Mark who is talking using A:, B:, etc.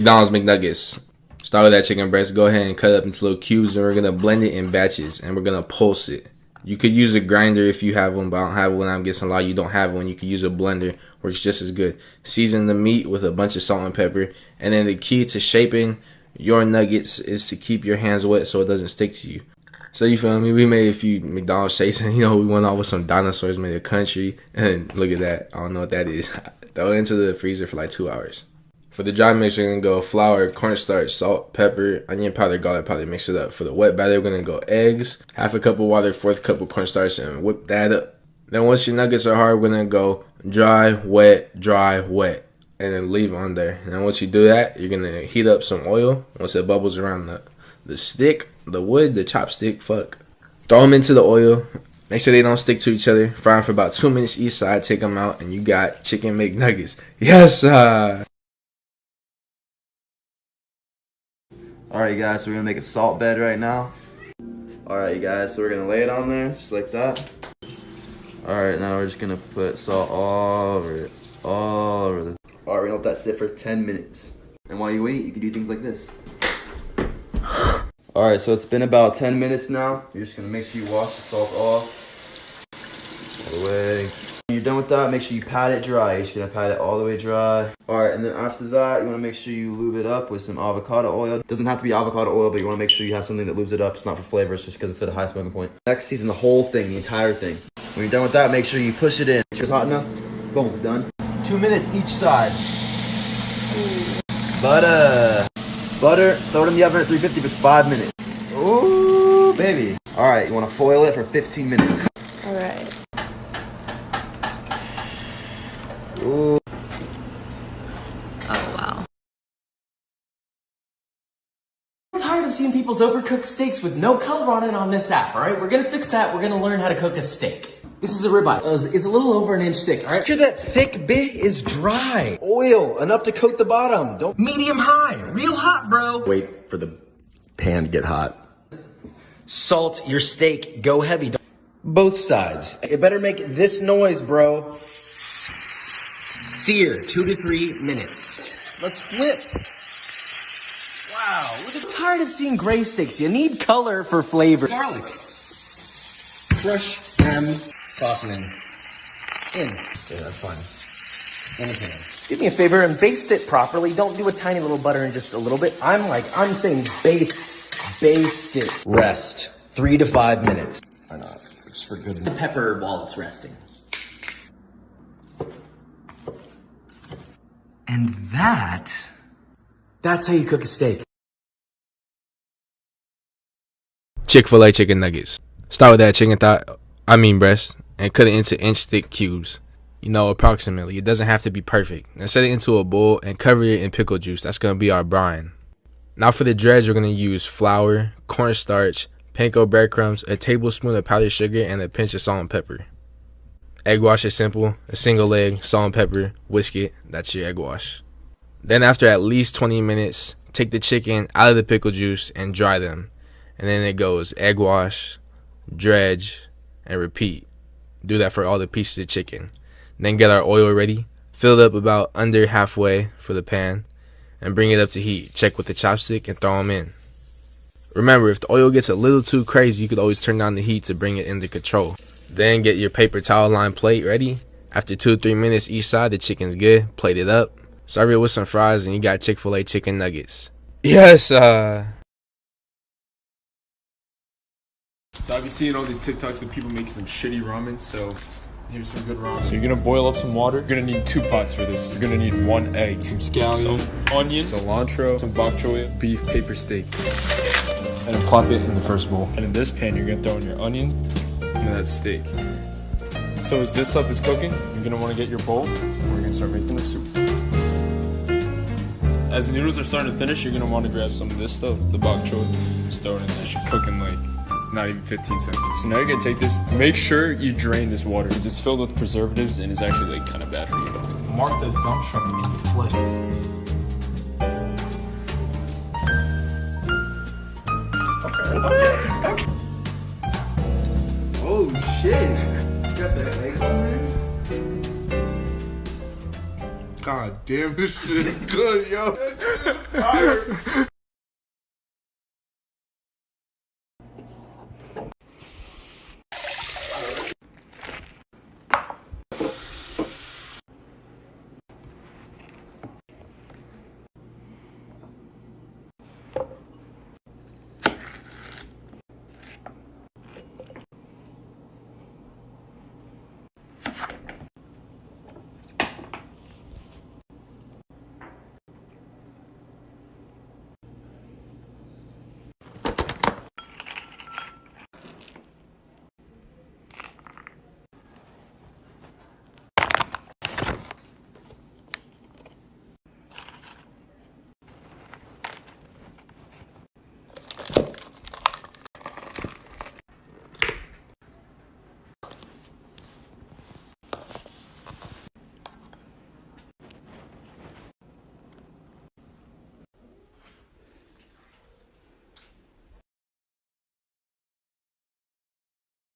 A: McDonald's McNuggets. Start with that chicken breast. Go ahead and cut it up into little cubes, and we're gonna blend it in batches, and we're gonna pulse it. You could use a grinder if you have one, but I don't have one. I'm guessing a lot of you don't have one. You could use a blender, works just as good. Season the meat with a bunch of salt and pepper, and then the key to shaping your nuggets is to keep your hands wet so it doesn't stick to you. So you feel me? We made a few McDonald's shapes, and we went off with some dinosaurs, made a country, and look at that. I don't know what that is. Throw it into the freezer for like 2 hours. For the dry mix, we're going to go flour, cornstarch, salt, pepper, onion powder, garlic powder, mix it up. For the wet batter, we're going to go eggs, half a cup of water, 1/4 cup of cornstarch, and whip that up. Then once your nuggets are hard, we're going to go dry, wet, and then leave on there. And then once you do that, you're going to heat up some oil. Once it bubbles around the stick, the wood, the chopstick, throw them into the oil. Make sure they don't stick to each other. Fry them for about 2 minutes each side. Take them out, and you got chicken McNuggets. Yes,
B: Alright guys, so we're gonna make a salt bed right now. Alright guys, so we're gonna lay it on there, just like that. Alright, now we're just gonna put salt all over it. Alright, we're gonna let that sit for 10 minutes. And while you wait, you can do things like this. Alright, so it's been about 10 minutes now. You're just gonna make sure you wash the salt off. All the way. When you're done with that, make sure you pat it dry. You're just gonna pat it all the way dry. Alright, and then after that, you wanna make sure you lube it up with some avocado oil. It doesn't have to be avocado oil, but you wanna make sure you have something that lubes it up. It's not for flavor, it's just because it's at a high smoking point. Next, season the whole thing, the entire thing. When you're done with that, make sure you push it in. Make sure it's hot enough. Boom, done. 2 minutes each side. Butter, throw it in the oven at 350 for 5 minutes. Ooh, baby. Alright, you wanna foil it for 15 minutes.
C: Alright.
B: Ooh.
C: Oh, wow.
D: I'm tired of seeing people's overcooked steaks with no color on it on this app, alright? We're gonna fix that. We're gonna learn how to cook a steak. This is a ribeye. It's a little over 1 inch thick, alright?
E: Make sure that thick bit is dry.
B: Oil, enough to coat the bottom. Don't
D: Medium high. Real hot, bro.
B: wait for the pan to get hot.
E: Salt your steak. Go heavy. Both sides. It better make this noise, bro. Sear 2 to 3 minutes.
D: Let's flip. Wow, I'm tired of seeing gray steaks. You need color for flavor.
E: Garlic. Crush them. Toss them in. Yeah, that's fine. In the pan.
D: Do me a favor and baste it properly. Don't do a tiny little butter and just a little bit. I'm saying baste it.
E: Rest 3 to 5 minutes. Why not? Just for good.
D: The pepper while it's resting.
E: And
D: that's how you cook a steak.
A: Chick-fil-A chicken nuggets. Start with that chicken breast, and cut it into inch-thick cubes. Approximately. It doesn't have to be perfect. Now set it into a bowl and cover it in pickle juice. That's going to be our brine. Now for the dredge, we're going to use flour, cornstarch, panko breadcrumbs, a tablespoon of powdered sugar, and a pinch of salt and pepper. Egg wash is simple. A single egg, salt and pepper, whisk it. That's your egg wash. Then after at least 20 minutes, take the chicken out of the pickle juice and dry them. And then it goes egg wash, dredge, and repeat. Do that for all the pieces of chicken. Then get our oil ready. Fill it up about under halfway for the pan. And bring it up to heat. Check with the chopstick and throw them in. Remember, if the oil gets a little too crazy, you could always turn down the heat to bring it under control. Then get your paper towel lined plate ready. After 2 to 3 minutes each side, the chicken's good. Plate it up. Serve it with some fries, and you got Chick-fil-A chicken nuggets. Yes,
F: So I've been seeing all these TikToks of people making some shitty ramen, so here's some good ramen. So you're gonna boil up some water. You're gonna need 2 pots for this. You're gonna need 1 egg, some scallion, some onion, cilantro, some bok choy, beef paper steak. And then plop it in the first bowl. And in this pan, you're gonna throw in your onion and that steak. So as this stuff is cooking, you're gonna wanna get your bowl, and we're gonna start making the soup. As the noodles are starting to finish, you're gonna wanna grab some of this stuff, the bok choy, just throw it in there. It should cook in like not even 15 seconds. So now you're gonna take this, make sure you drain this water because it's filled with preservatives and it's actually like kind of bad for you. Mark the dump truck in the flesh.
B: Okay. Oh shit! You got the eggs on there?
C: God damn, this shit is good, yo. Fire.